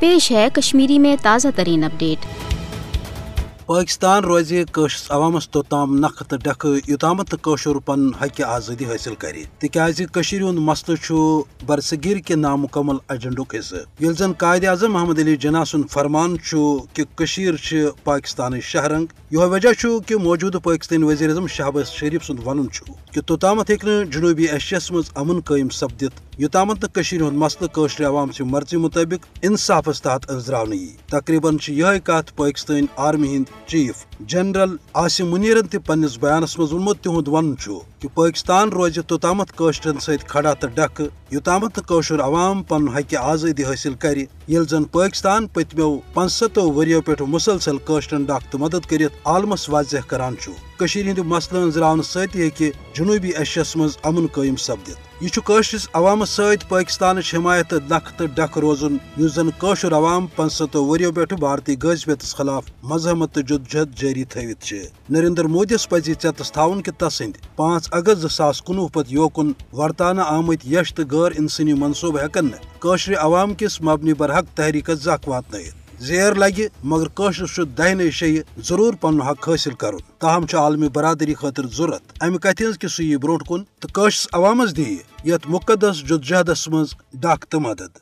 پیش ہے کشمیری میں تازہ ترین اپڈیٹ۔ پاکستان روز قشرس عوامس توتام نخ تو ڈکھ یوتامت قشر پن حق آزادی حاصل کر تکیاز ہند مسلہ برصغیر کے نامکمل ایجنڈک حصہ یل زن قائد اعظم محمد علی جناح سن فرمان کہ پاکستان شہرنگ یہ وجہ کہ موجودہ پاکستانی وزیر اعظم شہباز شریف سند ون کہ توتامت ہیکہ جنوبی ایشیاس مز امن قائم سپدت یوتامت ہند مسلہ قشر عوام سی مرضی مطابق انصافس تحت انزراؤن تقریباً یہ کت پاکستان آرمی ہند چیف جنرل عاصم منیرن تہ پنس بیانس مز ونمت تہد ون کہ پاکستان روز توتامت قشرن ست کھڑا تو ڈکھ یوتامت قشر عوام پن حق آزادی حاصل کر یل زن پاکستان پتمو 65 وریو پہ مسلسل قشرن ڈکھ تو مدد کرت عالمس واضح کران ہند مسلہ انزراؤن ست ہیکہ جنوبی ایشیاس مز امن قائم سپدت یہ قشرس عوامس ست پاکستان حمایت نخ تو ڈکھ روزن اس زن قشر عوام 65 وریو پہ بھارتی غذبیتس خلاف مزاحمت تو جدوجہد جاری تھوت نریندر مودیس پزی ژیتس تھاؤن کہ تسند 5 اگست 2019 پتہ یوکن ورتانہ آمت یش تو غیر انسانی منصوبہ ہیکن قشر عوام کس مبنی برحق تحریکس زخ واتنائت زیر لگہ مگر قشرس دہنے شیء ضرور پن حق حاصل کرن تاہم عالمی برادری خاطر ضرورت امہ کتھ ہز کہ سہ برونٹ کن تو قشرس عوامس دی یت مقدس جدوجہدس مز ڈکھ تو مدد۔